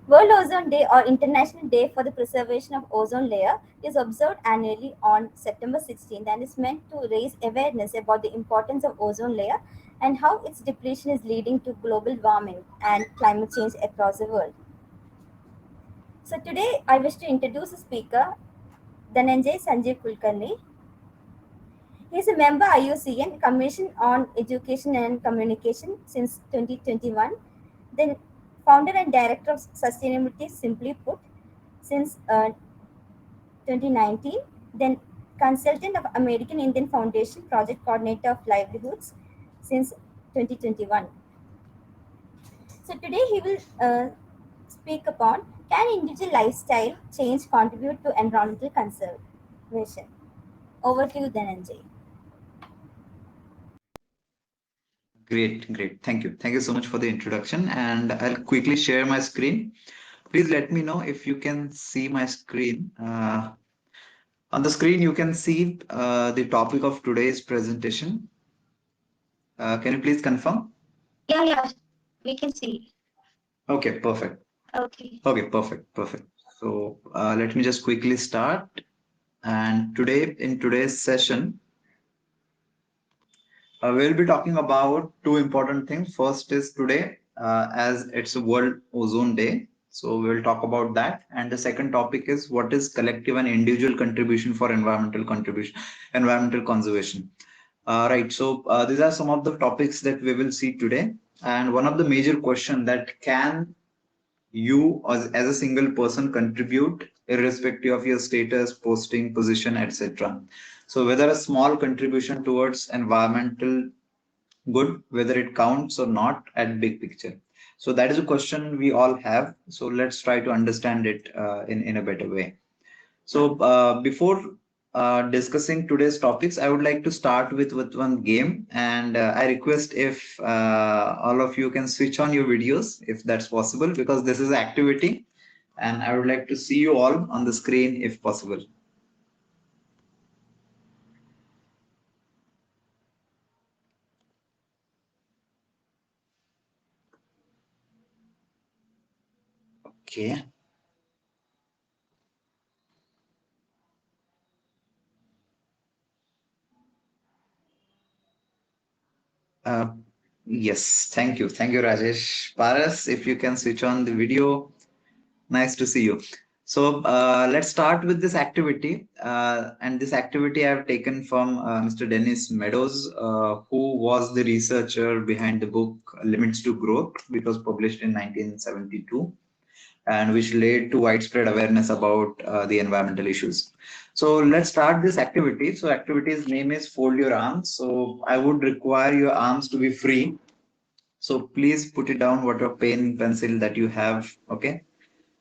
World Ozone Day or International Day for the Preservation of Ozone Layer is observed annually on September 16th and is meant to raise awareness about the importance of ozone layer and how its depletion is leading to global warming and climate change across the world. So today I wish to introduce a speaker, Dhanajay Sanjeev Kulkarni. He is a member IUCN Commission on Education and Communication since 2021, then founder and director of Sustainability Simply Put since 2019, then consultant of American Indian Foundation project coordinator of livelihoods since 2021. So today he will speak upon, can individual lifestyle change contribute to environmental conservation? Over to you, Dhananjay. Great, great. Thank you. Thank you so much for the introduction. And I'll quickly share my screen. Please let me know if you can see my screen. On the screen, you can see the topic of today's presentation. Can you please confirm? Yeah, yeah, we can see. Okay, perfect. Okay. Okay, perfect, perfect. So let me just quickly start. And today, in today's session, we'll be talking about two important things. First is today, as it's a World Ozone Day. So we'll talk about that. And the second topic is what is collective and individual contribution for environmental conservation. Right. So these are some of the topics that we will see today. And one of the major question that can you as a single person contribute irrespective of your status, posting, position, etc. So whether a small contribution towards environmental good, whether it counts or not at big picture. So that is a question we all have. So let's try to understand it in a better way. So before discussing today's topics, I would like to start with one game, and I request if all of you can switch on your videos if that's possible, because this is an activity, and I would like to see you all on the screen if possible. Okay. Uh, yes, thank you, Rajesh. Paras, if you can switch on the video. Nice to see you. So let's start with this activity. And this activity I have taken from Mr. Dennis Meadows, who was the researcher behind the book Limits to Growth, which was published in 1972, and which led to widespread awareness about the environmental issues. So let's start this activity. So activity's name is Fold Your Arms. So I would require your arms to be free. So please put it down, whatever pen, pencil that you have. Okay,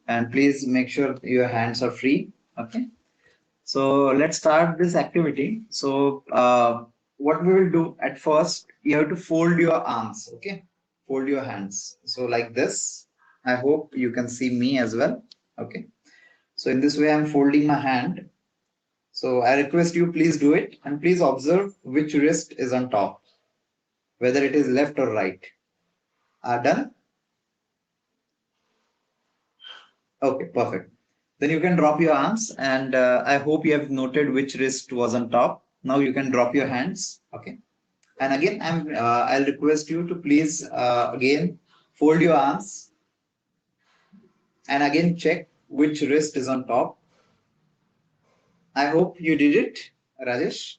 and please make sure your hands are free. Okay, so let's start this activity. So what we will do at first, you have to fold your arms. Okay, fold your hands, so like this. I hope you can see me as well. Okay, so in this way I'm folding my hand. So I request you, please do it, and please observe which wrist is on top, whether it is left or right. Are done? Okay, perfect. Then you can drop your arms, and I hope you have noted which wrist was on top. Now you can drop your hands. Okay. And again, I'll request you to please again fold your arms and again check which wrist is on top. I hope you did it, Rajesh.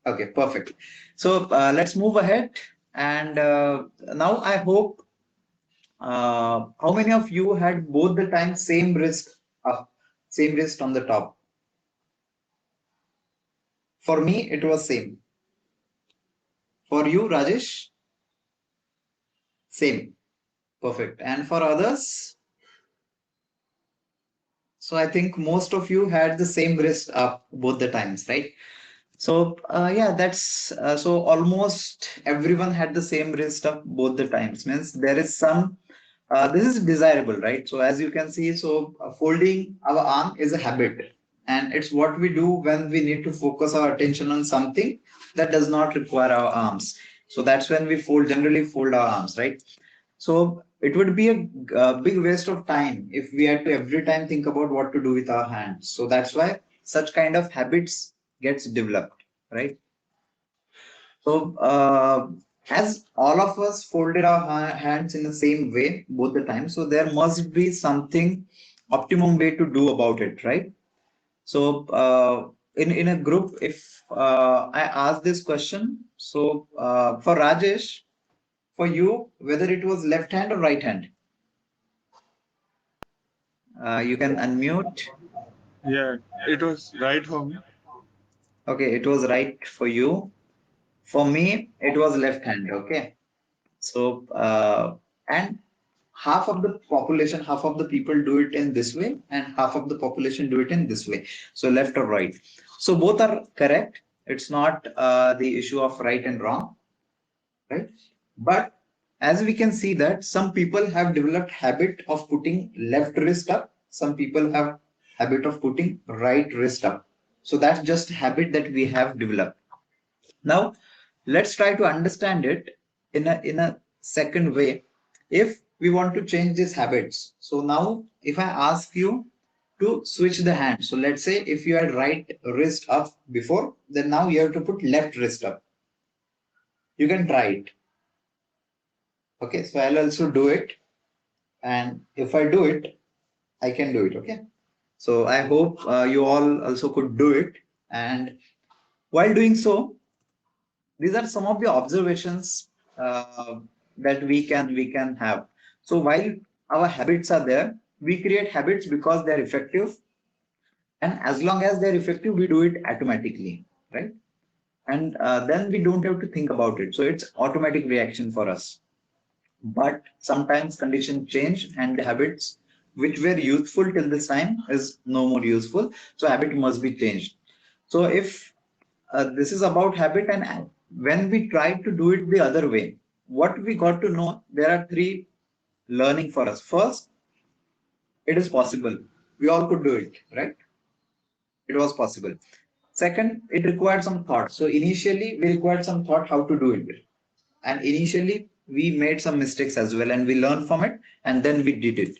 Okay, perfect. So let's move ahead. And now I hope how many of you had both the time same wrist up, same wrist on the top? For me, it was same. For you, Rajesh, same. Perfect. And for others, so I think most of you had the same wrist up both the times, right? So yeah, that's so almost everyone had the same wrist up both the times. Means there is some. This is desirable, right? So as you can see, so folding our arm is a habit, and it's what we do when we need to focus our attention on something that does not require our arms. So that's when we generally fold our arms, right? So it would be a big waste of time if we had to every time think about what to do with our hands. So that's why such kind of habits gets developed, right? So as all of us folded our hands in the same way both the time, so there must be something optimum way to do about it, right? So in a group, if I ask this question, so for Rajesh, for you, whether it was left hand or right hand, you can unmute. Yeah, it was right for me. Okay, it was right for you. For me, it was left hand. Okay, so and half of the population, half of the people do it in this way, and half of the population do it in this way. So left or right. So both are correct. It's not the issue of right and wrong, right? But as we can see that some people have developed habit of putting left wrist up. Some people have habit of putting right wrist up. So that's just habit that we have developed. Now, let's try to understand it in a second way. If we want to change these habits, so now if I ask you to switch the hand, so let's say if you had right wrist up before, then now you have to put left wrist up. You can try it. Okay, so I'll also do it, and if I do it, I can do it. Okay, so I hope you all also could do it, and while doing so, these are some of the observations that we can have. So while our habits are there, we create habits because they're effective, and as long as they're effective, we do it automatically, right? And then we don't have to think about it. So it's automatic reaction for us. But sometimes conditions change and the habits which were useful till this time is no more useful. So habit must be changed. So if this is about habit, and when we try to do it the other way, what we got to know, there are three learning for us. First, it is possible. We all could do it, right? It was possible. Second, it required some thought. So initially, we required some thought how to do it. And initially, we made some mistakes as well, and we learned from it, and then we did it.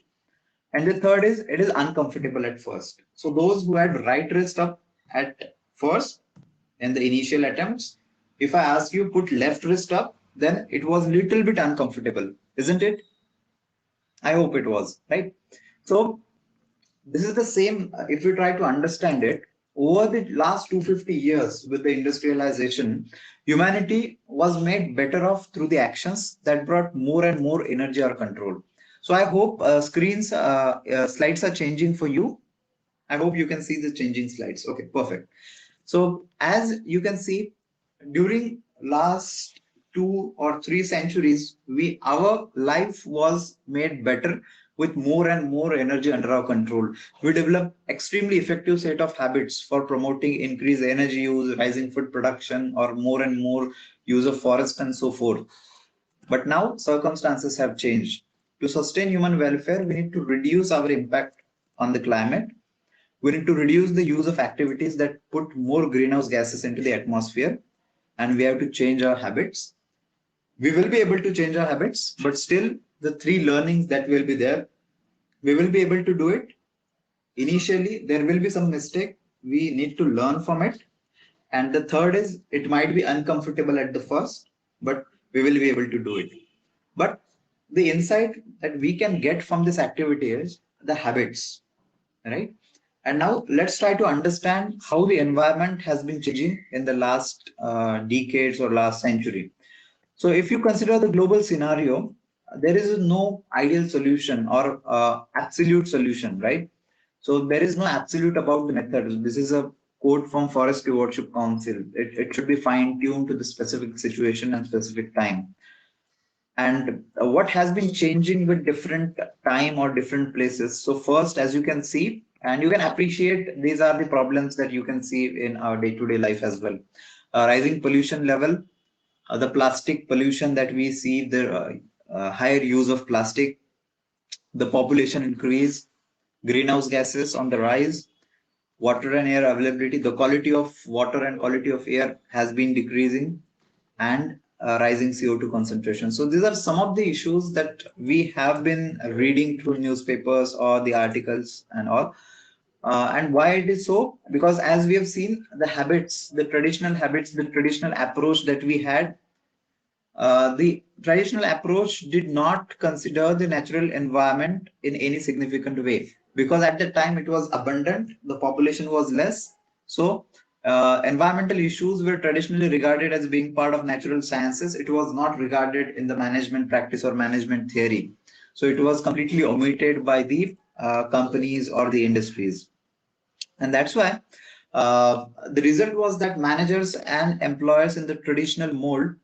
And the third is it is uncomfortable at first. So those who had right wrist up at first in the initial attempts, if I ask you put left wrist up, then it was little bit uncomfortable, isn't it? I hope it was, right? So this is the same if we try to understand it. Over the last 250 years with the industrialization, humanity was made better off through the actions that brought more and more energy or control. So I hope slides are changing for you. I hope you can see the changing slides. Okay, perfect. So as you can see, during last 2 or 3 centuries, our life was made better with more and more energy under our control. We developed extremely effective set of habits for promoting increased energy use, rising food production, or more and more use of forest and so forth. But now circumstances have changed. To sustain human welfare, we need to reduce our impact on the climate. We need to reduce the use of activities that put more greenhouse gases into the atmosphere, and we have to change our habits. We will be able to change our habits, but still the three learnings that will be there, we will be able to do it. Initially, there will be some mistake. We need to learn from it. And the third is it might be uncomfortable at the first, but we will be able to do it. But the insight that we can get from this activity is the habits, right? And now let's try to understand how the environment has been changing in the last decades or last century. So if you consider the global scenario, there is no ideal solution or absolute solution, right? So there is no absolute about the method. This is a quote from Forest Stewardship Council. It should be fine tuned to the specific situation and specific time. And what has been changing with different time or different places. So first, as you can see, and you can appreciate, these are the problems that you can see in our day-to-day life as well. Rising pollution level, the plastic pollution that we see, the higher use of plastic, the population increase, greenhouse gases on the rise, water and air availability, the quality of water and quality of air has been decreasing, and rising CO2 concentration. So these are some of the issues that we have been reading through newspapers or the articles and all. And why it is so? Because as we have seen, the habits, the traditional habits, the traditional approach that we had, the traditional approach did not consider the natural environment in any significant way, because at that time it was abundant, the population was less. So environmental issues were traditionally regarded as being part of natural sciences. It was not regarded in the management practice or management theory. So it was completely omitted by the companies or the industries. And that's why the result was that managers and employers in the traditional mold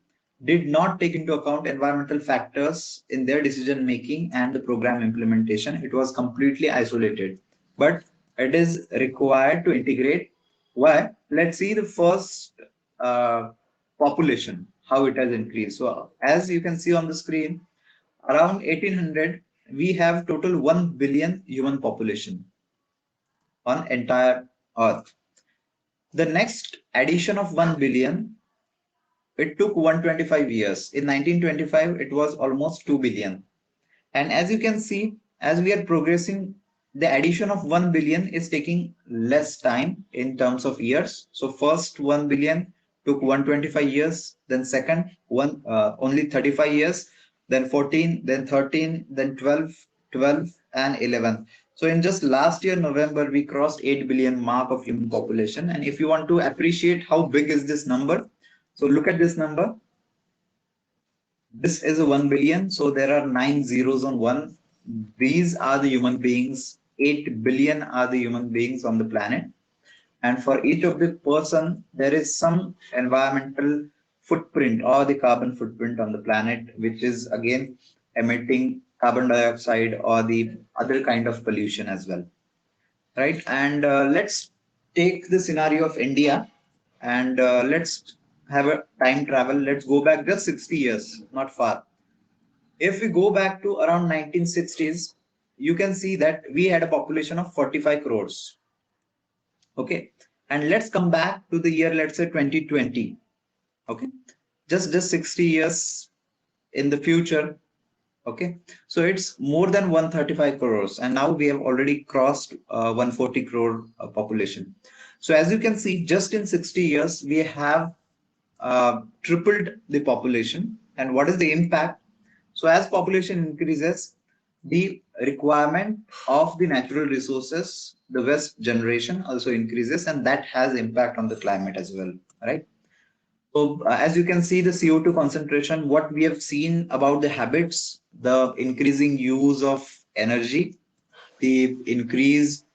did not take into account environmental factors in their decision making and the program implementation. It was completely isolated. But it is required to integrate. Why? Let's see the first population, how it has increased. So, as you can see on the screen, around 1800, we have total 1 billion human population on entire Earth. The next addition of 1 billion, it took 125 years. In 1925, it was almost 2 billion. And as you can see, as we are progressing, the addition of 1 billion is taking less time in terms of years. So first 1 billion took 125 years, then second one only 35 years, then 14, then 13, then 12, 12 and 11. So in just last year, November, we crossed 8 billion mark of human population. And if you want to appreciate how big is this number, so look at this number. This is a 1 billion. So there are 9 zeros on 1. These are the human beings. 8 billion are the human beings on the planet. And for each of the person, there is some environmental footprint or the carbon footprint on the planet, which is again emitting carbon dioxide or the other kind of pollution as well. Right. And let's take the scenario of India and let's have a time travel. Let's go back just 60 years, not far. If we go back to around 1960s, you can see that we had a population of 45 crores. Okay. And let's come back to the year, let's say 2020. Okay. Just 60 years in the future. Okay. So it's more than 135 crores. And now we have already crossed 140 crore population. So as you can see, just in 60 years, we have tripled the population. And what is the impact? So as population increases, the requirement of the natural resources, the waste generation also increases, and that has impact on the climate as well, right? So as you can see, the CO2 concentration, what we have seen about the habits, the increasing use of energy, the increased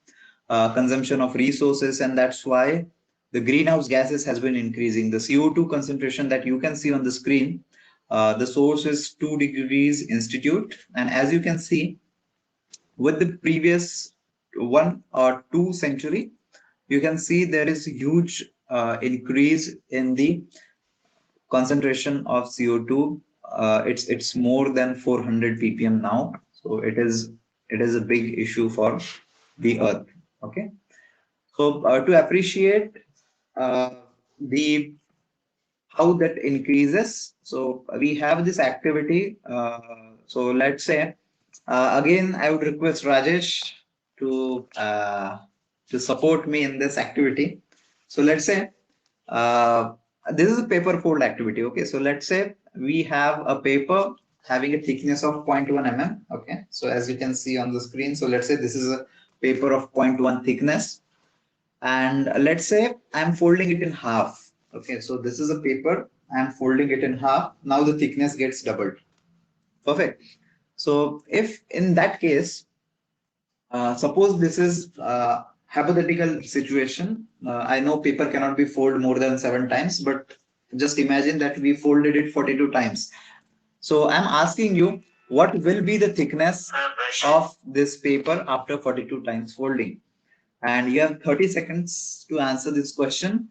consumption of resources, and that's why the greenhouse gases has been increasing. The CO2 concentration that you can see on the screen, the source is 2 degrees institute. And as you can see, with the previous 1 or 2 century, you can see there is a huge increase in the concentration of CO2. It's more than 400 ppm now. So it is a big issue for the earth. Okay. So to appreciate the how that increases, so we have this activity. So let's say again, I would request Rajesh to support me in this activity. So let's say this is a paper fold activity. Okay, so let's say we have a paper having a thickness of 0.1 mm. Okay, so as you can see on the screen, so let's say this is a paper of 0.1 thickness, and let's say I'm folding it in half. Okay, so this is a paper, I'm folding it in half. Now the thickness gets doubled. Perfect. So if in that case, suppose this is hypothetical situation. I know paper cannot be folded more than 7 times, but just imagine that we folded it 42 times. So I'm asking you, what will be the thickness of this paper after 42 times folding? And you have 30 seconds to answer this question.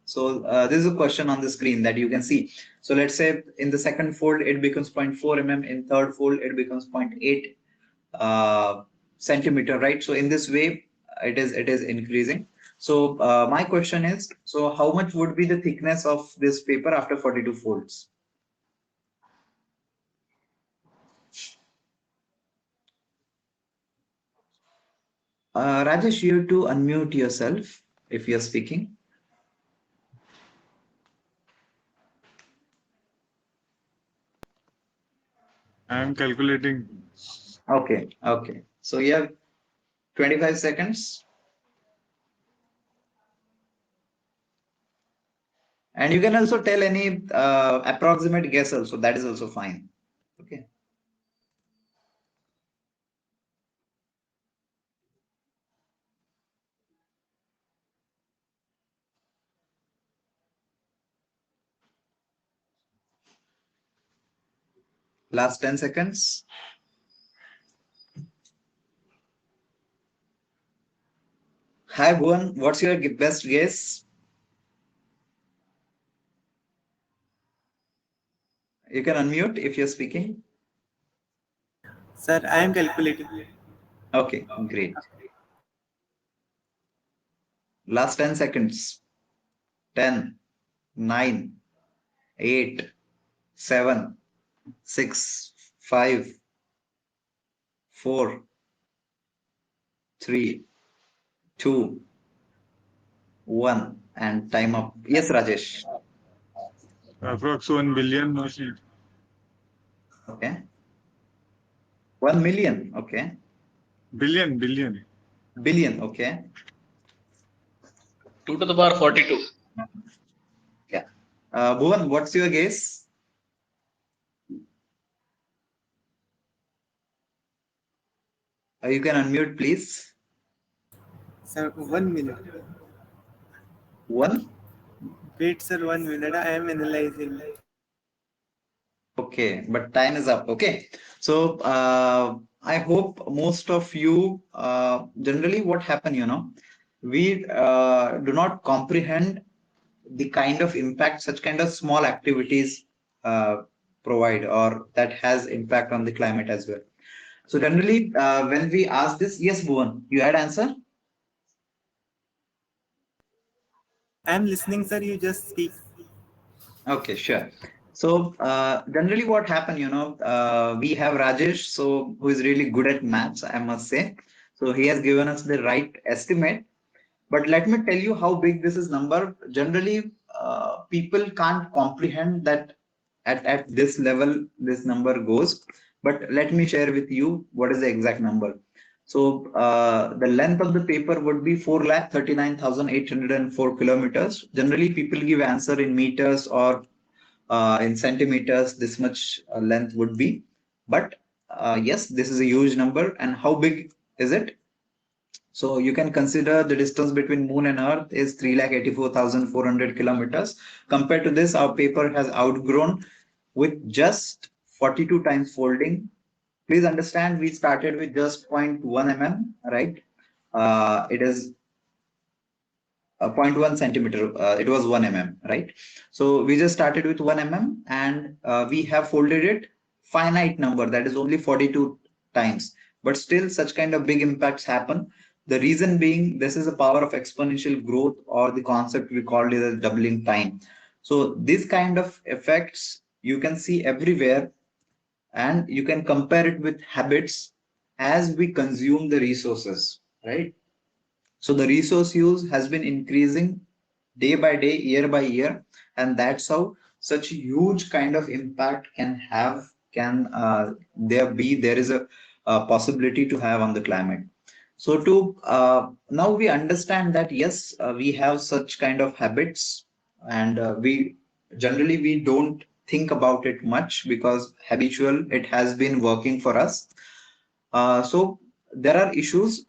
So this is a question on the screen that you can see. So let's say in the second fold, it becomes 0.4 mm. In third fold, it becomes 0.8 centimeter, right? So in this way, it is increasing. So my question is, so how much would be the thickness of this paper after 42 folds? Rajesh, you have to unmute yourself if you're speaking. I am calculating. Okay, okay. So you have 25 seconds. And you can also tell any approximate guess also. That is also fine. Okay. Last 10 seconds. Hi, Bhuvan. What's your best guess? You can unmute if you're speaking. Sir, I am calculating. Okay, great. Last 10 seconds. 10, 9, 8, 7, 6, 5, 4, 3, 2, 1. And time up. Yes, Rajesh. Approx 1 billion or something. Okay. 1 million. Okay. Billion. Billion. Okay. 2 to the power 42. Yeah. Bhuvan, what's your guess? You can unmute, please. Sir, 1 minute. One. Wait, sir, 1 minute. I am analyzing. Okay, but time is up. Okay. So I hope most of you generally what happen, we do not comprehend the kind of impact such kind of small activities uh, provide or that has impact on the climate as well. So generally, when we ask this, yes, Bhuvan, you had answer? I am listening, sir. You just speak. Okay, sure. So generally what happened, we have Rajesh, so who is really good at maths, I must say. So he has given us the right estimate. But let me tell you how big this is number. Generally, people can't comprehend that at this level this number goes. But let me share with you what is the exact number. So the length of the paper would be 4,39,804 kilometers. Generally, people give answer in meters or in centimeters. This much length would be. But yes, this is a huge number. And how big is it? So you can consider the distance between moon and earth is 3,84,400 kilometers. Compared to this, our paper has outgrown with just 42 times folding. Please understand, we started with just zero point 0.1 mm, right? It is 0.1 centimeter. It was 1 mm, right? So we just started with 1 mm and we have folded it finite number, that is only 42 times. But still, such kind of big impacts happen. The reason being, this is a power of exponential growth, or the concept we called it as doubling time. So this kind of effects you can see everywhere, and you can compare it with habits as we consume the resources, right? So the resource use has been increasing day by day, year by year, and that's how such huge kind of impact there is a possibility to have on the climate. So to now we understand that yes, we have such kind of habits, and we don't think about it much because habitual it has been working for us. So there are issues,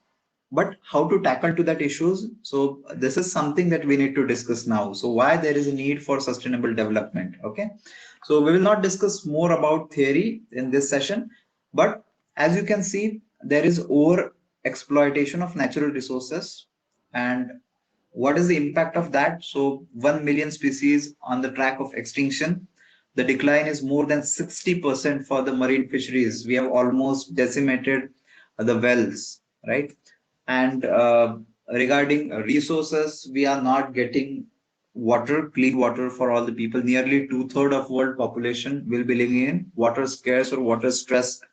but how to tackle to that issues? So this is something that we need to discuss now. So why there is a need for sustainable development? Okay. So we will not discuss more about theory in this session, but as you can see, there is over exploitation of natural resources. And what is the impact of that? So 1 million species on the track of extinction. The decline is more than 60% for the marine fisheries. We have almost decimated the wells, right? And regarding resources, we are not getting water, clean water for all the people. Nearly two-thirds of world population will be living in water scarce or water stressed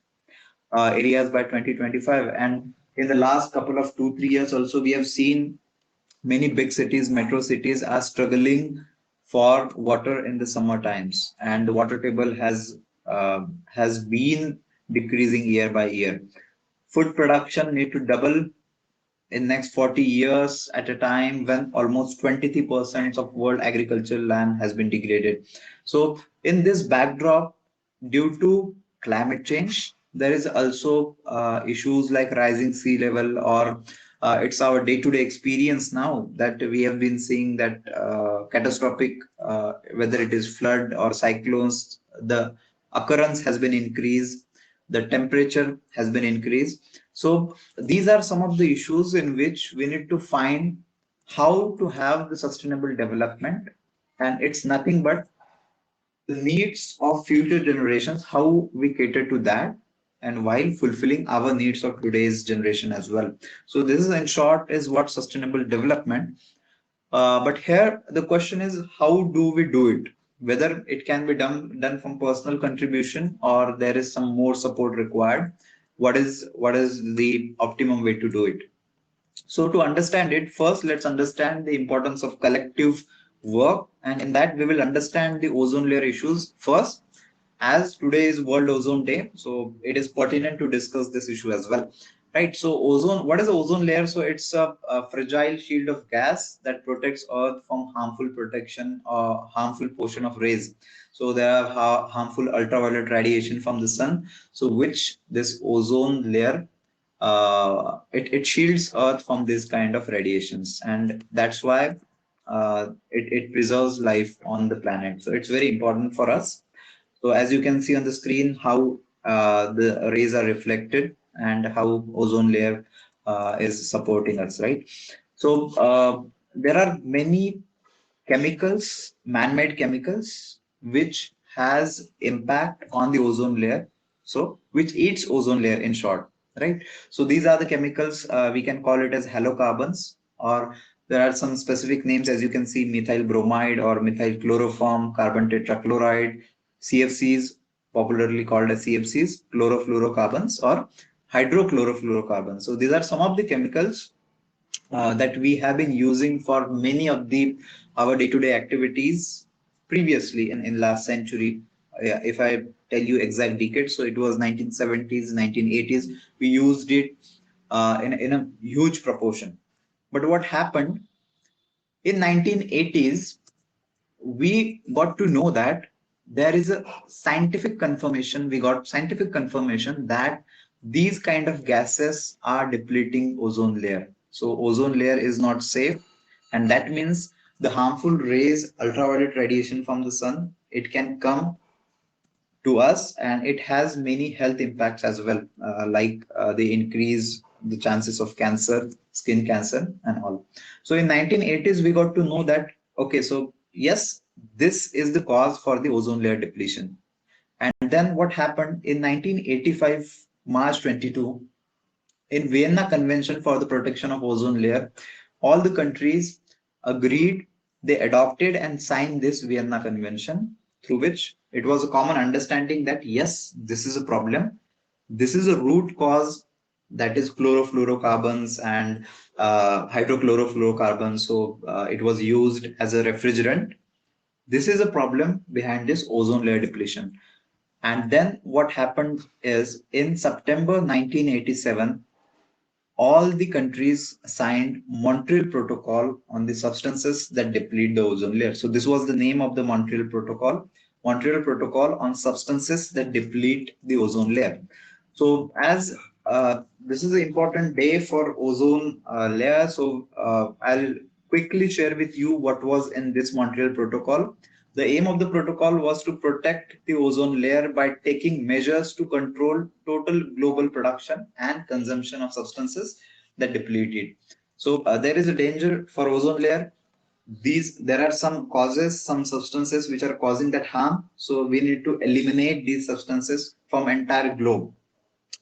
areas by 2025. And In the last couple of 2-3 years also, we have seen many big cities, metro cities are struggling for water in the summer times, and the water table has been decreasing year by year. Food production need to double in next 40 years at a time when almost 23% of world agricultural land has been degraded. So in this backdrop, due to climate change, there is also issues like rising sea level, or it's our day-to-day experience now that we have been seeing that catastrophic, whether it is flood or cyclones, the occurrence has been increased, the temperature has been increased. So these are some of the issues in which we need to find how to have the sustainable development, and it's nothing but the needs of future generations, how we cater to that, and while fulfilling our needs of today's generation as well. So this is, in short, is what sustainable development. But here the question is, how do we do it? Whether it can be done from personal contribution, or there is some more support required. What is the optimum way to do it? So to understand it, first let's understand the importance of collective work, and in that we will understand the ozone layer issues first. As today is World Ozone Day, so it is pertinent to discuss this issue as well. Right. So ozone, what is the ozone layer? So it's a fragile shield of gas that protects Earth from harmful protection or harmful portion of rays. So there are harmful ultraviolet radiation from the sun. So which this ozone layer, it shields Earth from this kind of radiations, and that's why it preserves life on the planet. So it's very important for us. So as you can see on the screen, how the rays are reflected and how ozone layer is supporting us, right? So there are many chemicals, man-made chemicals, which has impact on the ozone layer. So which eats ozone layer in short, right? So these are the chemicals, we can call it as halocarbons, or there are some specific names, as you can see, methyl bromide or methyl chloroform, carbon tetrachloride, CFCs, popularly called as CFCs, chlorofluorocarbons or hydrochlorofluorocarbons. So these are some of the chemicals that we have been using for many of the our day-to-day activities previously in last century. If I tell you exact decade, so it was 1970s, 1980s. We used it in a huge proportion. But what happened in 1980s? We got to know that there is a scientific confirmation. We got scientific confirmation that these kind of gases are depleting ozone layer. So ozone layer is not safe, and that means the harmful rays, ultraviolet radiation from the sun, it can come to us, and it has many health impacts as well, like they increase the chances of cancer, skin cancer and all. So in 1980s we got to know that, okay, so yes, this is the cause for the ozone layer depletion. And then what happened in 1985 March 22, in Vienna Convention for the Protection of Ozone Layer, all the countries agreed, they adopted and signed this Vienna Convention, through which it was a common understanding that yes, this is a problem, this is a root cause, that is chlorofluorocarbons and hydrochlorofluorocarbons. So it was used as a refrigerant. This is a problem behind this ozone layer depletion. And then what happened is in September 1987, all the countries signed Montreal Protocol on the substances that deplete the ozone layer. So this was the name of the Montreal Protocol, Montreal Protocol on substances that deplete the ozone layer. So as this is an important day for ozone layer, so I'll quickly share with you what was in this Montreal Protocol. The aim of the protocol was to protect the ozone layer by taking measures to control total global production and consumption of substances that deplete it. So there is a danger for ozone layer. There are some causes, some substances which are causing that harm. So we need to eliminate these substances from entire globe.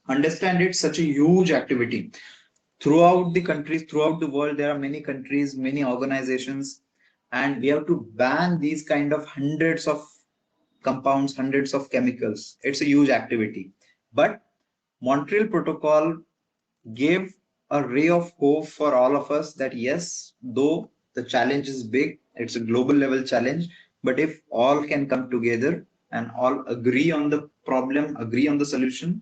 Understand, it's such a huge activity. Throughout the countries, throughout the world, there are many countries, many organizations, and we have to ban these kind of hundreds of compounds, hundreds of chemicals. It's a huge activity. But Montreal Protocol gave a ray of hope for all of us that yes, though the challenge is big, it's a global level challenge, but if all can come together and all agree on the problem, agree on the solution,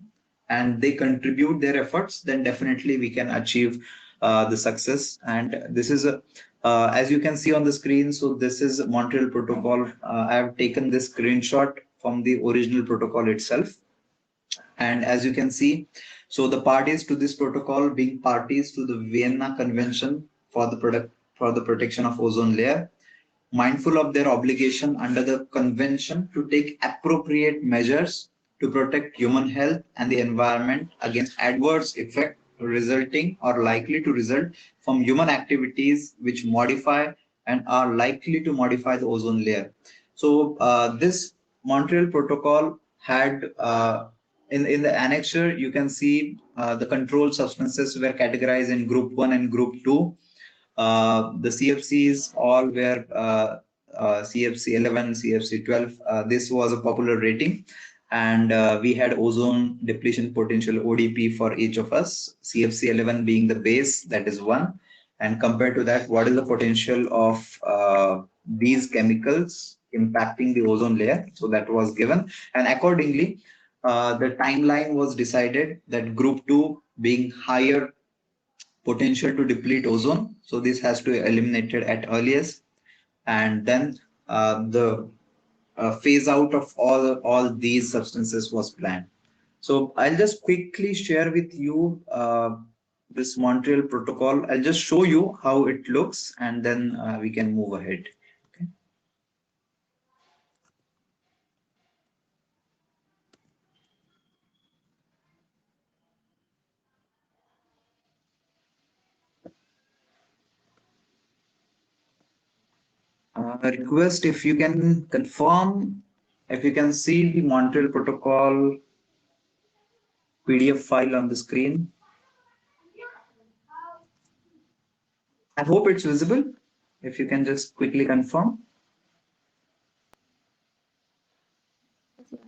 and they contribute their efforts, then definitely we can achieve the success. And this is a as you can see on the screen, so this is Montreal Protocol. I have taken this screenshot from the original protocol itself. And as you can see, so the parties to this protocol being parties to the Vienna Convention for the protection of ozone layer, mindful of their obligation under the convention to take appropriate measures to protect human health and the environment against adverse effects resulting or likely to result from human activities which modify and are likely to modify the ozone layer. So this Montreal Protocol had in the annexure, you can see the controlled substances were categorized in group 1 and group 2. The CFCs all were CFC 11, CFC 12. This was a popular rating. And we had ozone depletion potential ODP for each of us, CFC 11 being the base, that is 1. And compared to that, what is the potential of these chemicals impacting the ozone layer? So that was given. And accordingly, the timeline was decided that group 2 being higher potential to deplete ozone, so this has to be eliminated at earliest, and then the phase out of all these substances was planned. So I'll just quickly share with you this Montreal Protocol. I'll just show you how it looks, and then we can move ahead. Okay. Request if you can confirm, if you can see the Montreal Protocol PDF file on the screen. I hope it's visible. If you can just quickly confirm.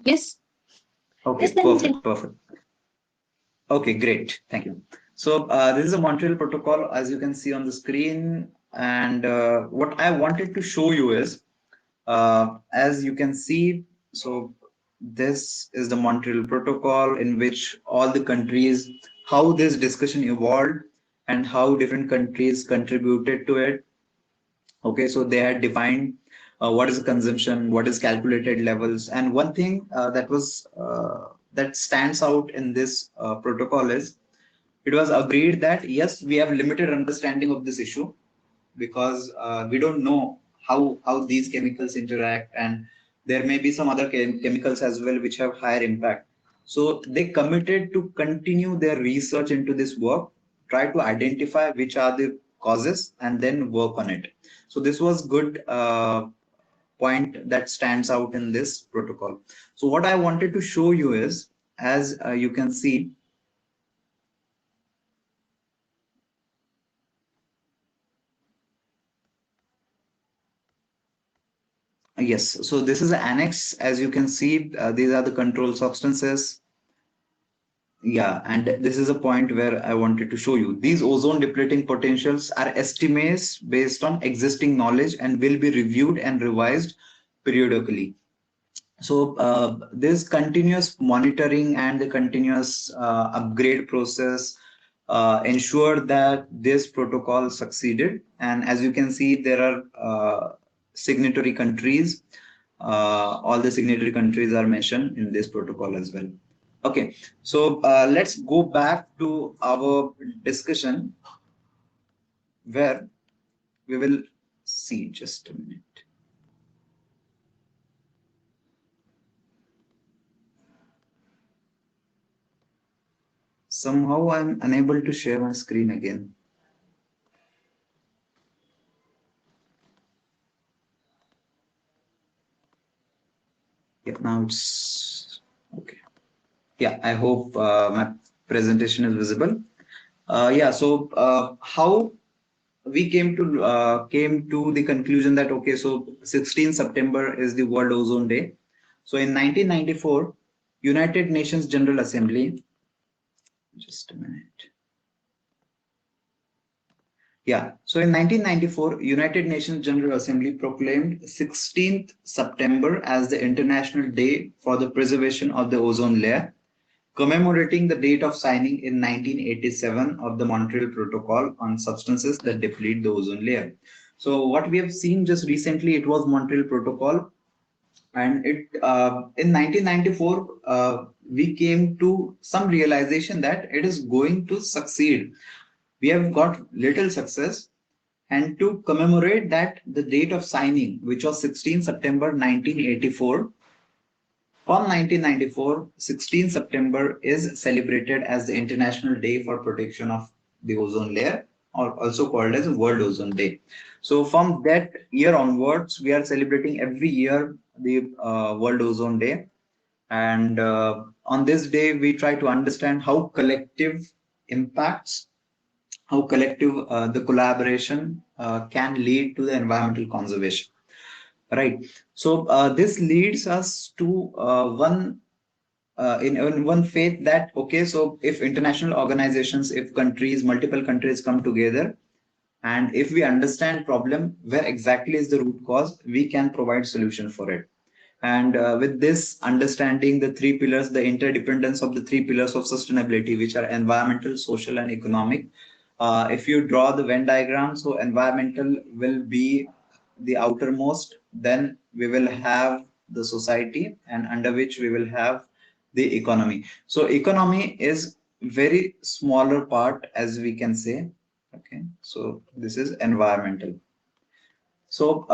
Yes. Okay, Yes, Dhanajay. perfect. Okay, great. Thank you. So this is a Montreal Protocol, as you can see on the screen. And what I wanted to show you is, as you can see, so this is the Montreal Protocol in which all the countries, how this discussion evolved and how different countries contributed to it. Okay, so they had defined what is the consumption, what is calculated levels, and one thing that stands out in this protocol is it was agreed that yes, we have limited understanding of this issue because we don't know how these chemicals interact, and there may be some other chemicals as well which have higher impact. So they committed to continue their research into this work, try to identify which are the causes, and then work on it. So this was good point that stands out in this protocol. So what I wanted to show you is, as you can see, yes, so this is the annex. As you can see, these are the controlled substances. Yeah, and this is a point where I wanted to show you. These ozone depleting potentials are estimates based on existing knowledge and will be reviewed and revised periodically. So this continuous monitoring and the continuous upgrade process ensured that this protocol succeeded. And as you can see, there are signatory countries. All the signatory countries are mentioned in this protocol as well. Okay, so let's go back to our discussion where we will see, just a minute. Somehow I'm unable to share my screen again. Yeah, now it's okay. Yeah, I hope my presentation is visible. Yeah, so how we came to the conclusion that okay, so 16 September is the World Ozone Day. So in 1994, United Nations General Assembly, just a minute. Yeah. So in 1994, United Nations General Assembly proclaimed 16th September as the International Day for the Preservation of the Ozone Layer, commemorating the date of signing in 1987 of the Montreal Protocol on substances that deplete the ozone layer. So what we have seen just recently, it was Montreal Protocol, and it in 1994 we came to some realization that it is going to succeed. We have got little success, and to commemorate that, the date of signing, which was 16 September 1984, from 1994, 16 September is celebrated as the International Day for Protection of the Ozone Layer, or also called as World Ozone Day. So from that year onwards, we are celebrating every year the World Ozone Day. And on this day, we try to understand how collective impacts, how collective the collaboration can lead to the environmental conservation. Right. So this leads us to one in one faith that, okay, so if international organizations, if countries, multiple countries come together, and if we understand problem where exactly is the root cause, we can provide solution for it. And with this understanding, the three pillars, the interdependence of the three pillars of sustainability, which are environmental, social, and economic. If you draw the Venn diagram, so environmental will be the outermost, then we will have the society, and under which we will have the economy. So economy is very smaller part, as we can say. Okay, so this is environmental. So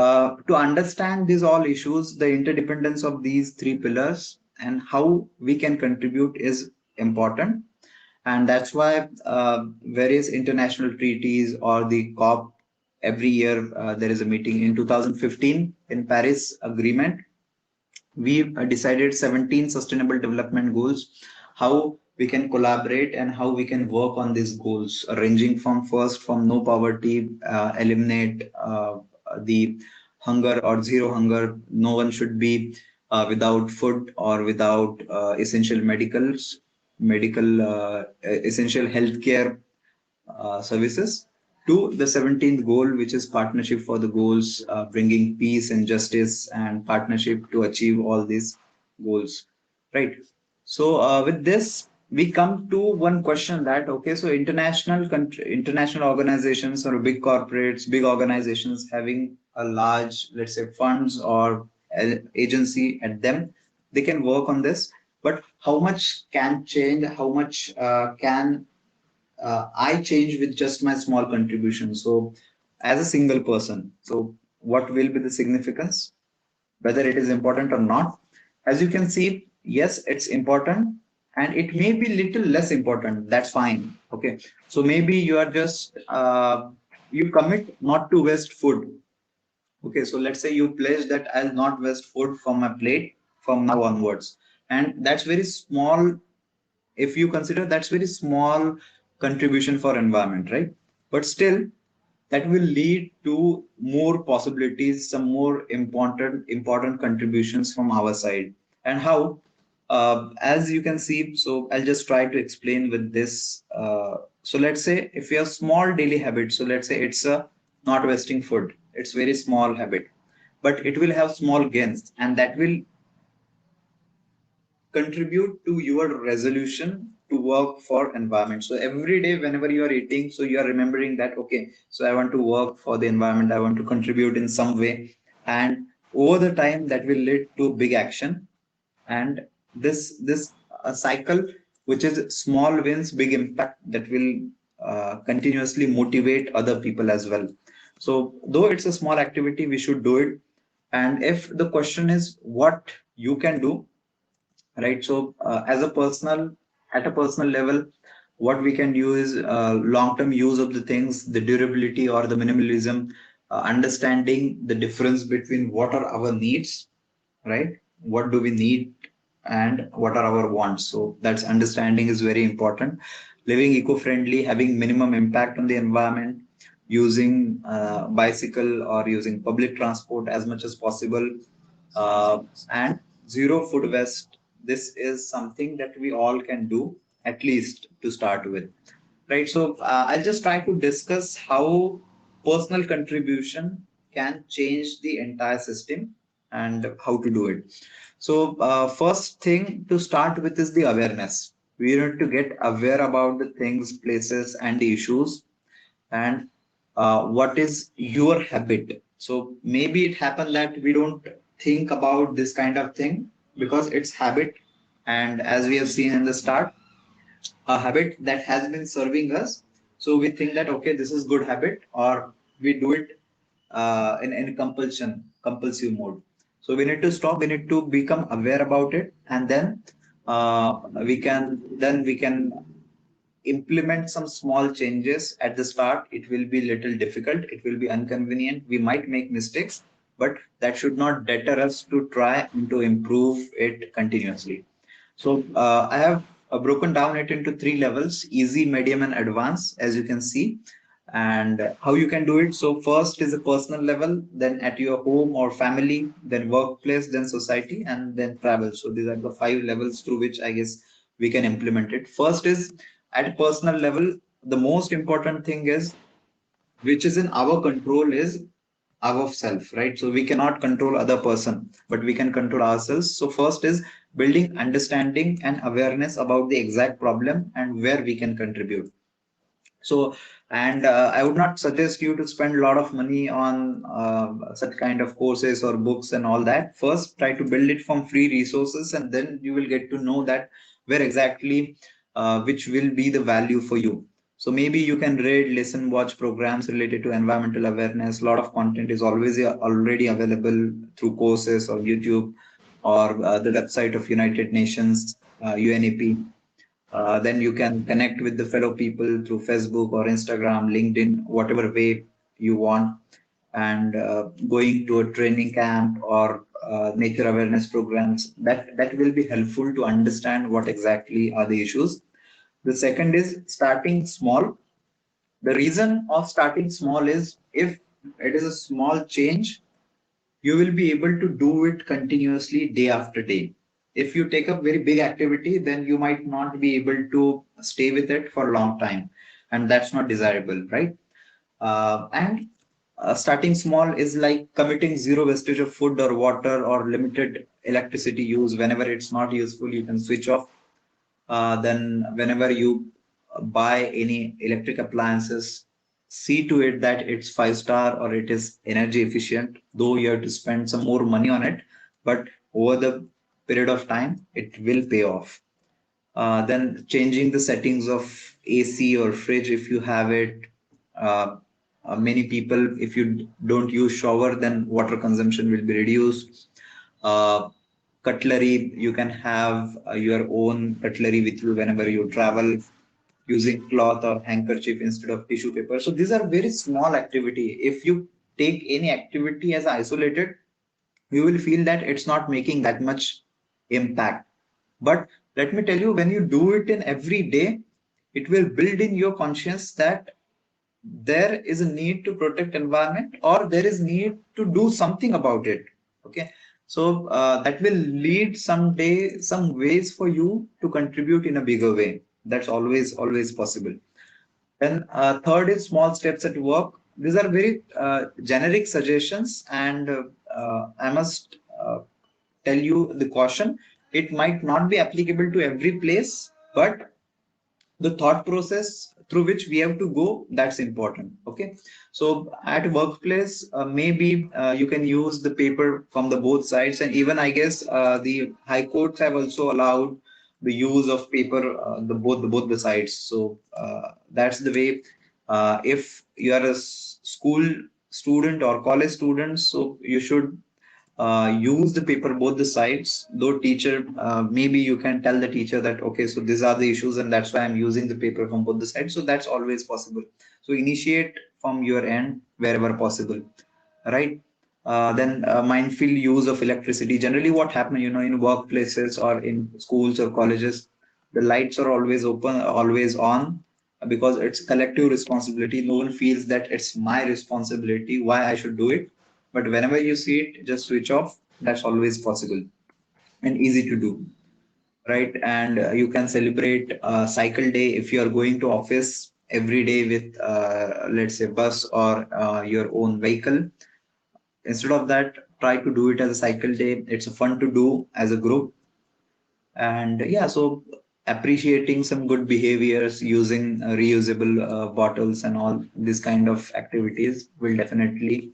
to understand these all issues, the interdependence of these three pillars and how we can contribute is important. And that's why various international treaties or the COP, every year there is a meeting. In 2015 in Paris Agreement, we decided 17 sustainable development goals, how we can collaborate and how we can work on these goals, ranging from first from no poverty, eliminate the hunger or zero hunger. No one should be without food or without essential medical essential healthcare services, to the 17th goal, which is partnership for the goals, bringing peace and justice and partnership to achieve all these goals. Right. So with this, we come to one question that, okay, so international organizations or big corporates, big organizations having a large, let's say, funds or agency at them, they can work on this. But how much can change? How much can I change with just my small contribution? So, as a single person, so what will be the significance, whether it is important or not? As you can see, yes, it's important, and it may be little less important. That's fine. Okay, so maybe you are just you commit not to waste food. Okay, so let's say you pledge that I'll not waste food from my plate from now onwards, and that's very small. If you consider, that's very small contribution for environment, right? But still, that will lead to more possibilities, some more important contributions from our side. And how, as you can see, so I'll just try to explain with this. So let's say if you have small daily habits, so let's say it's a not wasting food, it's very small habit, but it will have small gains, and that will contribute to your resolution to work for environment. So every day whenever you are eating, so you are remembering that, okay, so I want to work for the environment, I want to contribute in some way, and over the time that will lead to big action. And this cycle, which is small wins big impact, that will continuously motivate other people as well. So though it's a small activity, we should do it. And if the question is what you can do, right? So as a personal, at a personal level, what we can do is long-term use of the things, the durability or the minimalism, understanding the difference between what are our needs, right? What do we need and what are our wants? So that's understanding is very important. Living eco-friendly, having minimum impact on the environment, using bicycle or using public transport as much as possible, and zero food waste. This is something that we all can do, at least to start with. right? So I'll just try to discuss how personal contribution can change the entire system and how to do it. So first thing to start with is the awareness. We need to get aware about the things, places, and the issues, and what is your habit. So maybe it happened that we don't think about this kind of thing because it's habit, and as we have seen in the start, a habit that has been serving us. So we think that okay, this is good habit, or we do it in compulsive mode. So we need to stop. We need to become aware about it, and then we can implement some small changes at the start. It will be little difficult. It will be inconvenient. We might make mistakes, but that should not deter us to try and to improve it continuously. So I have broken down it into three levels: easy, medium, and advanced, as you can see. And how you can do it. So first is a personal level, then at your home or family, then workplace, then society, and then travel. So these are the five levels through which I guess we can implement it. First is at personal level. The most important thing is, which is in our control, is our self, right? So we cannot control other person, but we can control ourselves. So first is building understanding and awareness about the exact problem and where we can contribute. So, and I would not suggest you to spend a lot of money on such kind of courses or books and all that. First, try to build it from free resources, and then you will get to know that where exactly which will be the value for you. So maybe you can read, listen, watch programs related to environmental awareness. A lot of content is always already available through courses or YouTube or the website of United Nations, UNEP. Then you can connect with the fellow people through Facebook or Instagram, LinkedIn, whatever way you want. And going to a training camp or nature awareness programs, that will be helpful to understand what exactly are the issues. The second is starting small. The reason of starting small is, if it is a small change, you will be able to do it continuously day after day. If you take up very big activity, then you might not be able to stay with it for a long time, and that's not desirable, right? And Starting small is like committing zero wastage of food or water or limited electricity use. Whenever it's not useful, you can switch off. Then whenever you buy any electric appliances, see to it that it's 5 star or it is energy efficient, though you have to spend some more money on it, but over the period of time it will pay off. Then changing the settings of AC or fridge if you have it. uh, Many people, if you don't use shower, then water consumption will be reduced. uh, Cutlery, you can have your own cutlery with you whenever you travel, using cloth or handkerchief instead of tissue paper. So these are very small activity. If you take any activity as isolated, you will feel that it's not making that much impact. But let me tell you, when you do it in every day, it will build in your conscience that there is a need to protect environment, or there is need to do something about it. Okay. So that will lead someday some ways for you to contribute in a bigger way. That's always possible. Then third is small steps at work. These are very generic suggestions, and I must tell you the caution. It might not be applicable to every place, but the thought process through which we have to go, that's important. Okay. So at workplace, maybe you can use the paper from the both sides, and even I guess the high courts have also allowed the use of paper, the both the sides. So that's the way. If you are a school student or college student, so you should use the paper both the sides. Though teacher, maybe you can tell the teacher that okay, so these are the issues and that's why I'm using the paper from both the sides. So that's always possible. So initiate from your end wherever possible, right? Then mindful use of electricity. Generally what happens, in workplaces or in schools or colleges, the lights are always open, always on, because it's collective responsibility. No one feels that it's my responsibility, why I should do it. But whenever you see it, just switch off. That's always possible and easy to do, right? And you can celebrate cycle day if you are going to office. every day with, let's say, bus or your own vehicle. Instead of that, try to do it as a cycle day. It's fun to do as a group. And yeah, so appreciating some good behaviors, using reusable bottles and all these kind of activities will definitely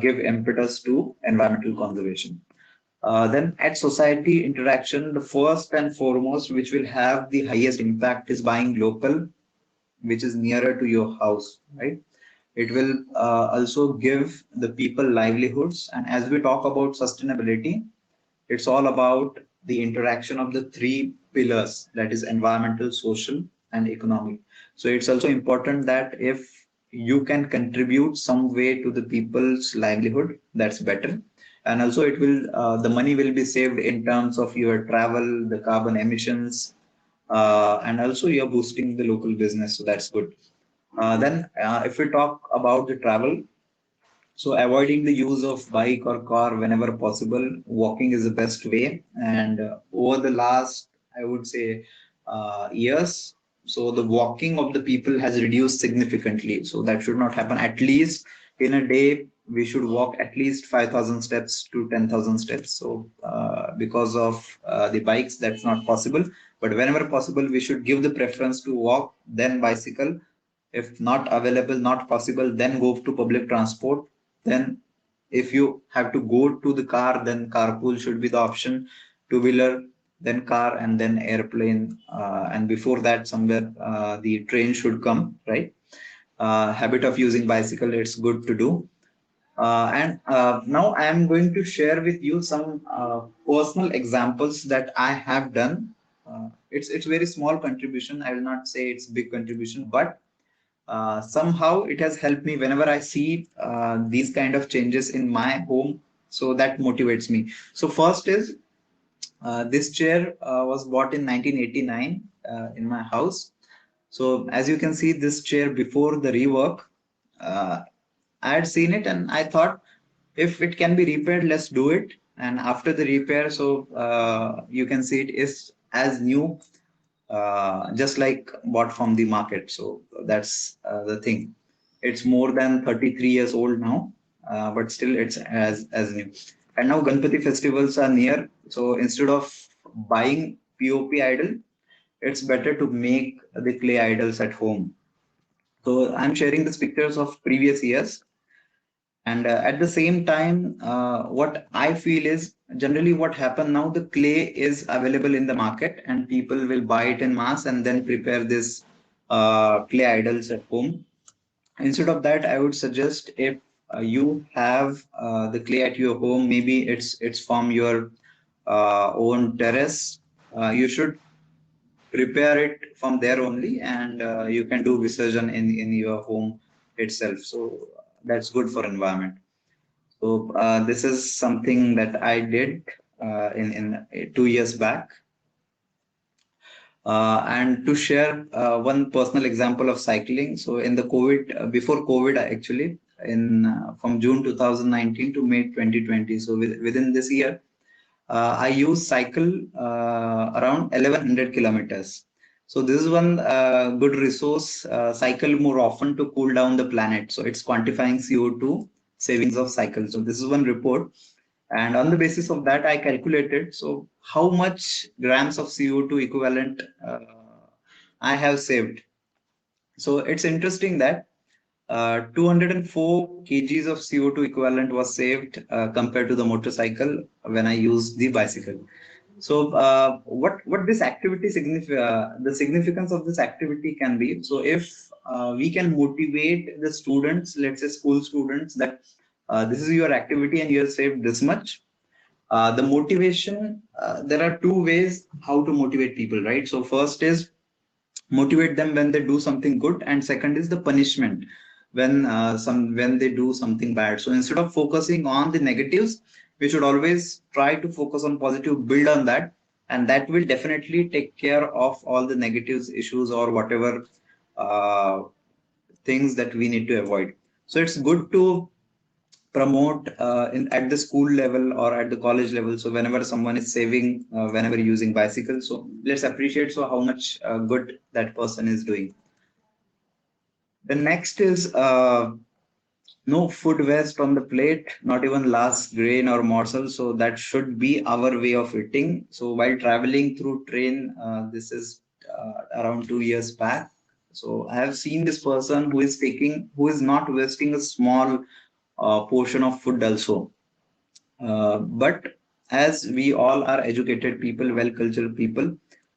give impetus to environmental conservation. Then at society interaction, the first and foremost, which will have the highest impact, is buying local, which is nearer to your house, right? It will also give the people livelihoods. And as we talk about sustainability, it's all about the interaction of the three pillars, that is environmental, social, and economic. So it's also important that if you can contribute some way to the people's livelihood, that's better. And also it will, the money will be saved in terms of your travel, the carbon emissions, and also you're boosting the local business. So that's good. Then if we talk about the travel, so avoiding the use of bike or car whenever possible, walking is the best way. And over the last, I would say, years, so the walking of the people has reduced significantly. So that should not happen. At least in a day, we should walk at least 5,000 steps to 10,000 steps. So because of the bikes, that's not possible. But whenever possible, we should give the preference to walk, then bicycle. If not available, not possible, then go to public transport. Then if you have to go to the car, then carpool should be the option. Two wheeler, then car, and then airplane. And before that, somewhere the train should come, right? Habit of using bicycle, it's good to do. And now I am going to share with you some personal examples that I have done. It's very small contribution. I will not say it's big contribution, but somehow it has helped me whenever I see these kind of changes in my home. So that motivates me. So first is this chair was bought in 1989 in my house. So as you can see, this chair before the rework, uh, I had seen it and I thought if it can be repaired, let's do it. And after the repair, so you can see it is as new, just like bought from the market. So that's the thing. It's more than 33 years old now, but still it's as new. And now Ganpati festivals are near. So instead of buying POP idol, it's better to make the clay idols at home. So I'm sharing these pictures of previous years. And at the same time, what I feel is generally what happened now, the clay is available in the market and people will buy it in mass and then prepare this clay idols at home. Instead of that, I would suggest if you have the clay at your home, maybe it's from your own terrace, you should prepare it from there only, and you can do visarjan in your home itself. So that's good for environment. So this is something that I did in 2 years back. And to share one personal example of cycling. So in the COVID, before COVID, actually, in from June 2019 to May 2020. So within this year, I use cycle around 1100 kilometers. So this is one good resource. Cycle more often to cool down the planet. So it's quantifying CO2 savings of cycle. So this is one report. And on the basis of that, I calculated so how much grams of CO2 equivalent I have saved. So it's interesting that 204 kgs of CO2 equivalent was saved compared to the motorcycle when I used the bicycle. So what this activity the significance of this activity can be. So if we can motivate the students, let's say school students, that this is your activity and you have saved this much. The motivation, there are two ways how to motivate people, right? So first is motivate them when they do something good, and second is the punishment when they do something bad. So instead of focusing on the negatives, we should always try to focus on positive, build on that, and that will definitely take care of all the negatives, issues, or whatever uh, things that we need to avoid. So it's good to promote at the school level or at the college level. So whenever someone is saving, whenever using bicycle, so let's appreciate so how much good that person is doing. The next is no food waste on the plate, not even last grain or morsel. So that should be our way of eating. So while traveling through train, this is around 2 years back. So I have seen this person who is not wasting a small portion of food also. But as we all are educated people, well cultured people,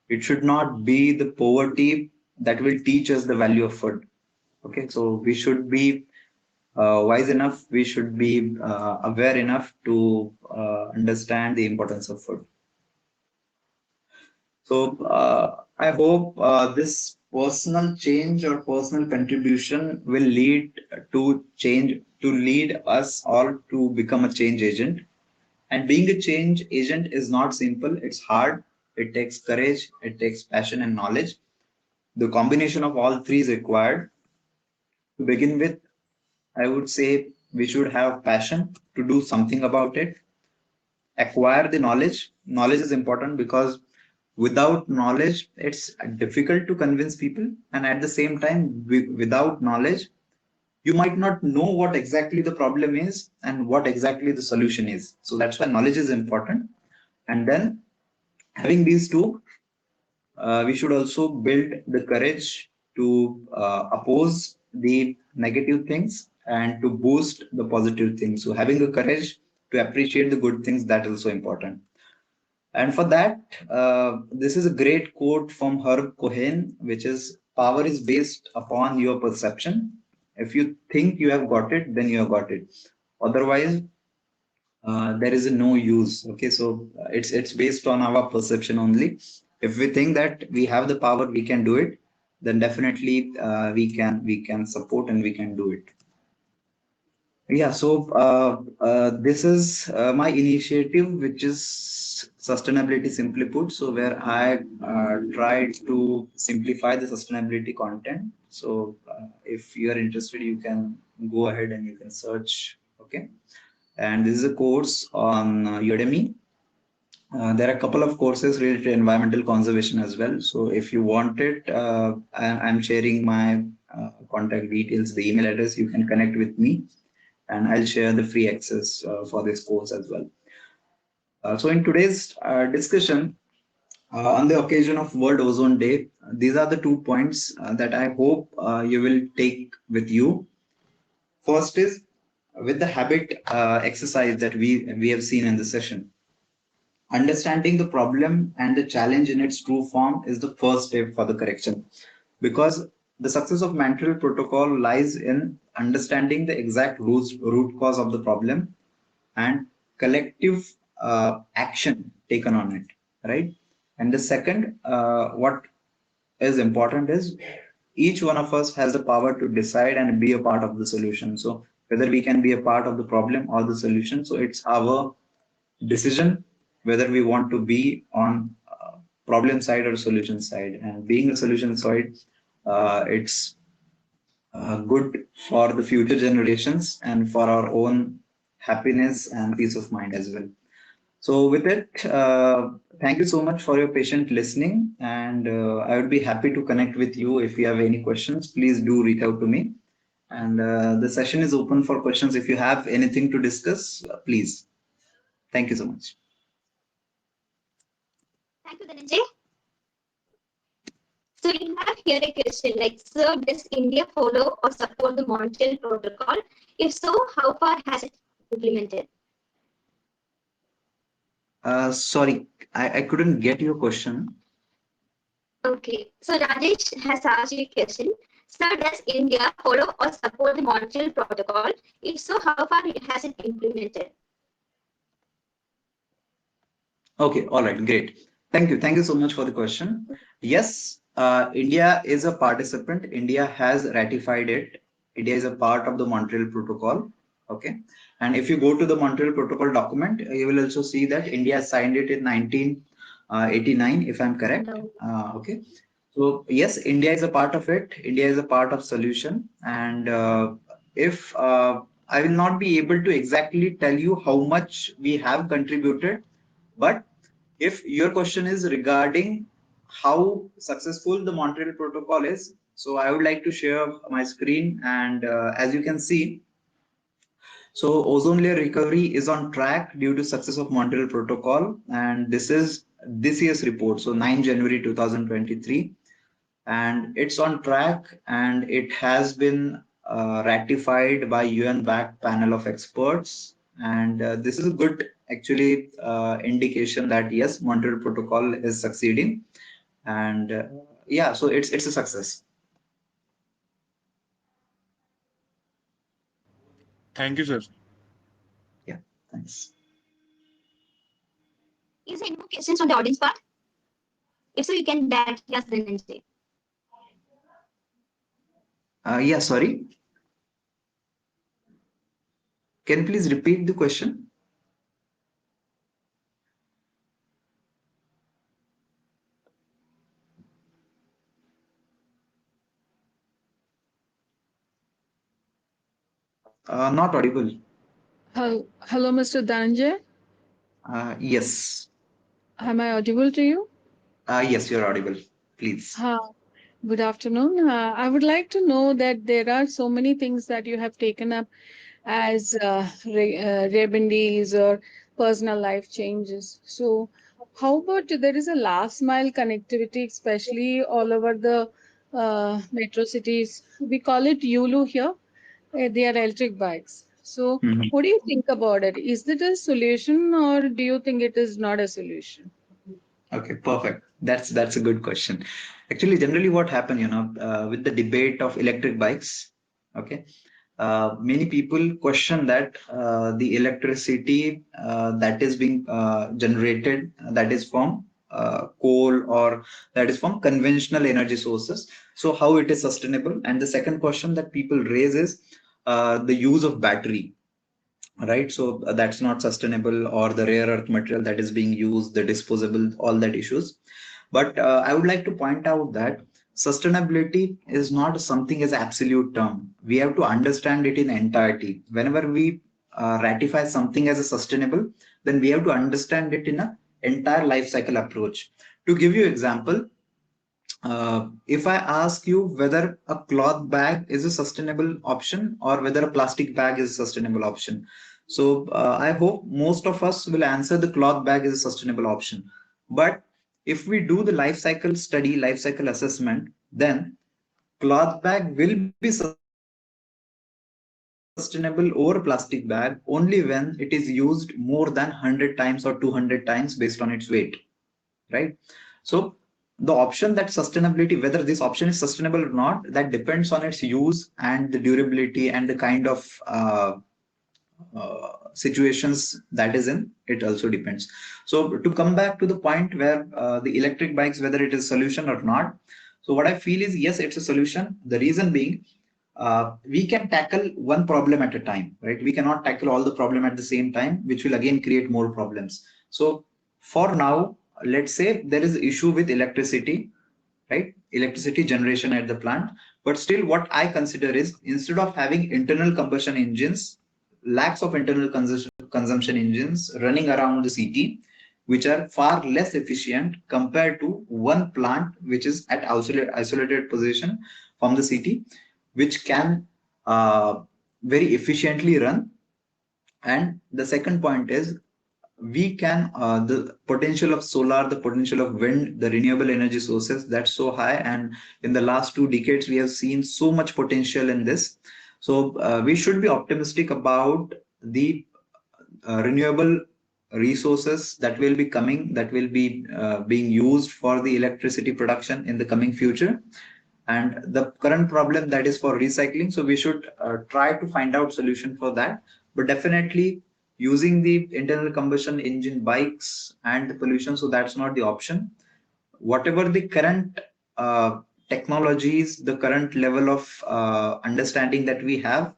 it should not be the poverty that will teach us the value of food. Okay, so we should be wise enough, we should be aware enough to understand the importance of food. So I hope this personal change or personal contribution will lead to change, to lead us all to become a change agent. And being a change agent is not simple, it's hard, it takes courage, it takes passion and knowledge. The combination of all three is required. To begin with, I would say we should have passion to do something about it, acquire the knowledge. Knowledge is important because without knowledge, it's difficult to convince people. And at the same time, without knowledge, you might not know what exactly the problem is and what exactly the solution is. So that's why knowledge is important. And then having these two, we should also build the courage to oppose the negative things and to boost the positive things. So having the courage to appreciate the good things, that is also important. And for that, this is a great quote from Herb Cohen, which is power is based upon your perception. If you think you have got it, then you have got it. Otherwise, there is no use. Okay, so it's based on our perception only. If we think that we have the power, we can do it, then definitely we can support and we can do it. Yeah, so this is my initiative, which is sustainability simply put. So where I try to simplify the sustainability content. So if you are interested, you can go ahead and you can search. Okay, and this is a course on Udemy. There are a couple of courses related to environmental conservation as well. So if you want it, I'm sharing my contact details, the email address. You can connect with me, and I'll share the free access for this course as well. So in today's discussion, on the occasion of World Ozone Day, these are the 2 points that I hope you will take with you. First is with the habit exercise that we have seen in the session. Understanding the problem and the challenge in its true form is the first step for the correction, because the success of Montreal Protocol lies in understanding the exact root cause of the problem and collective action taken on it, right? And the second, what is important is each one of us has the power to decide and be a part of the solution. So whether we can be a part of the problem or the solution, so it's our decision whether we want to be on problem side or solution side. And being a solution side, it's good for the future generations and for our own happiness and peace of mind as well. So with it, thank you so much for your patient listening, and I would be happy to connect with you. If you have any questions, please do reach out to me. And the session is open for questions. If you have anything to discuss, please. Thank you so much. Thank you, Dhanajay. So we have here a question like, sir, does India follow or support the Montreal Protocol? If so, how far has it implemented? Sorry, I couldn't get your question. Okay, so Rajesh has asked you a question. Sir, does India follow or support the Montreal Protocol? If so, how far has it implemented? Okay, all right, great. Thank you. Thank you so much for the question. Yes, India is a participant. India has ratified it. India is a part of the Montreal Protocol. Okay. And if you go to the Montreal Protocol document, you will also see that India signed it in 1989, if I'm correct. No. Okay. So yes, India is a part of it. India is a part of solution. And if I will not be able to exactly tell you how much we have contributed, but if your question is regarding how successful the Montreal Protocol is, So I would like to share my screen, and as you can see, so ozone layer recovery is on track due to success of Montreal Protocol, and this is this year's report. So 9 January 2023, and it's on track, and it has been ratified by UN-backed panel of experts, and this is a good actually indication that yes, Montreal Protocol is succeeding, and yeah, so it's a success. Thank you, sir. Yeah, thanks. Is there any more questions on the audience part? If so, you can directly ask Dhananjay. Yeah, sorry. Can you please repeat the question? Not audible. Hello, Mr. Dhanajay. Yes. Am I audible to you? Yes, you're audible. Please. Good afternoon. I would like to know that there are so many things that you have taken up as remedies or personal life changes. So, how about there is a last mile connectivity, especially all over the metro cities? We call it YULU here. They are electric bikes. So, Mhm. what do you think about it? Is it a solution, or do you think it is not a solution? Okay, perfect. That's a good question. Actually, generally, what happened, with the debate of electric bikes, okay, many people question that the electricity that is being generated, that is from coal, or that is from conventional energy sources. So, how it is sustainable? And the second question that people raise is the use of battery, right? So that's not sustainable, or the rare earth material that is being used, the disposable, all that issues. But I would like to point out that sustainability is not something as absolute term. We have to understand it in entirety. Whenever we ratify something as a sustainable, then we have to understand it in a entire life cycle approach. To give you example, if I ask you whether a cloth bag is a sustainable option or whether a plastic bag is a sustainable option, so I hope most of us will answer the cloth bag is a sustainable option. But if we do the life cycle study, life cycle assessment, then cloth bag will be sustainable over a plastic bag only when it is used more than 100 times or 200 times based on its weight, right? So the option that sustainability, whether this option is sustainable or not, that depends on its use and the durability and the kind of situations that is in. It also depends. So to come back to the point where the electric bikes, whether it is solution or not, so what I feel is yes, it's a solution. The reason being, we can tackle one problem at a time, right? We cannot tackle all the problem at the same time, which will again create more problems. So for now, let's say there is issue with electricity, right? Electricity generation at the plant. But still, what I consider is, instead of having internal combustion engines, lakhs of internal consumption engines running around the city, which are far less efficient compared to one plant which is at isolated position from the city, which can very efficiently run. And the second point is, we can the potential of solar, the potential of wind, the renewable energy sources, that's so high, and in the last 2 decades we have seen so much potential in this. So we should be optimistic about the renewable resources that will be coming, that will be being used for the electricity production in the coming future. And the current problem, that is for recycling, so we should try to find out solution for that. But definitely using the internal combustion engine bikes and the pollution, so that's not the option. Whatever the current technologies, the current level of understanding that we have,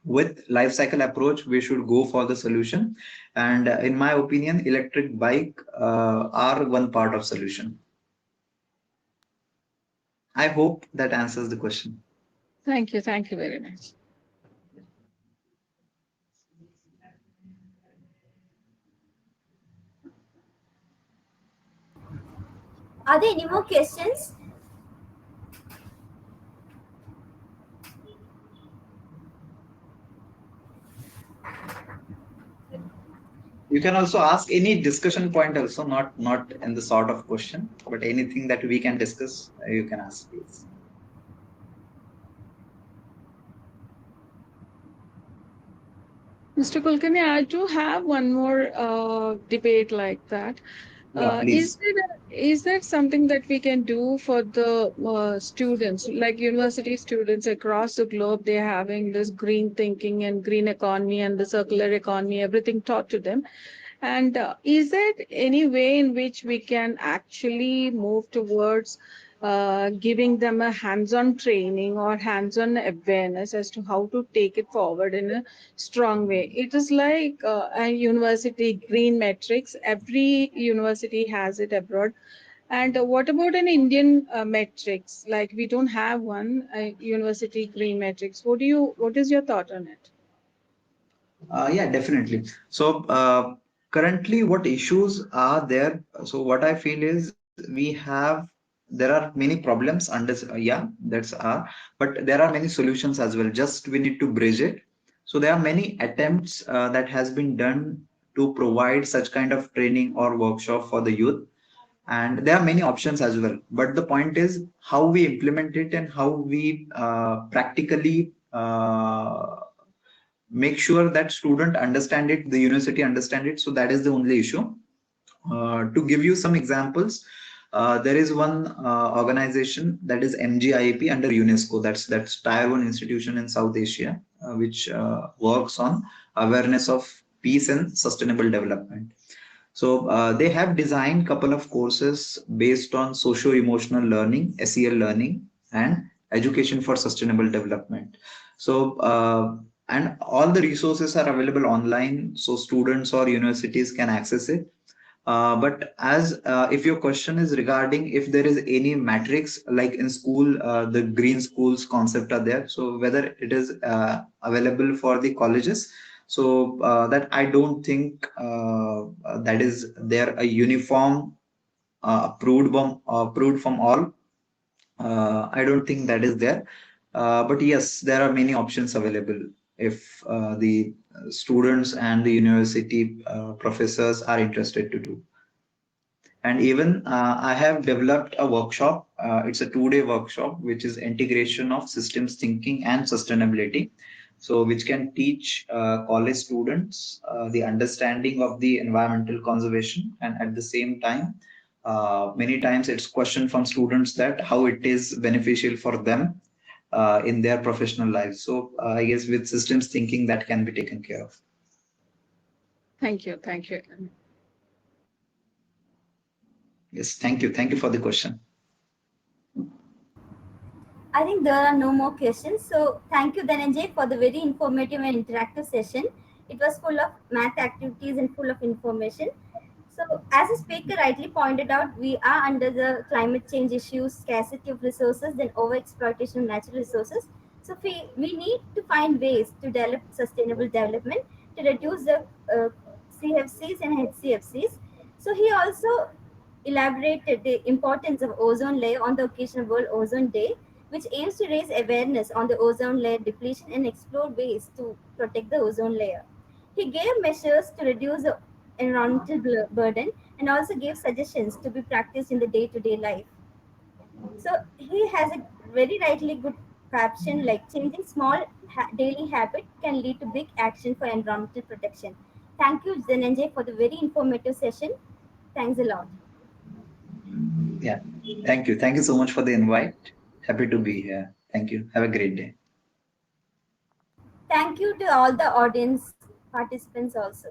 with life cycle approach, we should go for the solution. And in my opinion, electric bike are one part of solution. I hope that answers the question. Thank you. Thank you very much. Are there any more questions? You can also ask any discussion point also, not in the sort of question, but anything that we can discuss, you can ask, please. Mr. Kulkarni, I do have one more debate like that. Yeah, please. Is that something that we can do for the students, like university students across the globe? They're having this green thinking and green economy and the circular economy, everything taught to them. And is there any way in which we can actually move towards giving them a hands-on training or hands-on awareness as to how to take it forward in a strong way? It is like a university green metrics. Every university has it abroad. And what about an Indian metrics? Like we don't have one university green metrics. What is your thought on it? Yeah, definitely. So currently, what issues are there? So what I feel is there are many problems under, yeah, that's are, but there are many solutions as well. Just we need to bridge it. So there are many attempts that has been done to provide such kind of training or workshop for the youth, and there are many options as well. But the point is how we implement it and how we practically make sure that student understand it, the university understand it. So that is the only issue. To give you some examples, there is one organization, that is MGIAP under UNESCO. That's Tier 1 institution in South Asia, which works on awareness of peace and sustainable development. So they have designed couple of courses based on socio-emotional learning, SEL learning, and education for sustainable development. So and all the resources are available online, so students or universities can access it. But as if your question is regarding if there is any matrix like in school, the green schools concept are there. So whether it is available for the colleges, so that I don't think that is there a uniform approved from all. I don't think that is there. But yes, there are many options available if the students and the university professors are interested to do. And even I have developed a workshop. It's a 2-day workshop, which is integration of systems thinking and sustainability. So, which can teach college students the understanding of the environmental conservation, and at the same time, many times it's question from students that how it is beneficial for them in their professional lives. So, I guess with systems thinking that can be taken care of. Thank you. Thank you. Yes, thank you. Thank you for the question. I think there are no more questions. So thank you, Dhananjay, for the very informative and interactive session. It was full of math activities and full of information. So, as the speaker rightly pointed out, we are under the climate change issues, scarcity of resources, then overexploitation of natural resources. So, we need to find ways to develop sustainable development to reduce the CFCs and HCFCs. So, he also elaborated the importance of ozone layer on the occasion of World Ozone Day, which aims to raise awareness on the ozone layer depletion and explore ways to protect the ozone layer. He gave measures to reduce the environmental burden and also gave suggestions to be practiced in the day-to-day life. So he has a very rightly good caption like changing small daily habit can lead to big action for environmental protection. Thank you, Zenenjay, for the very informative session. Thanks a lot. Yeah, thank you. Thank you so much for the invite. Happy to be here. Thank you. Have a great day. Thank you to all the audience participants also.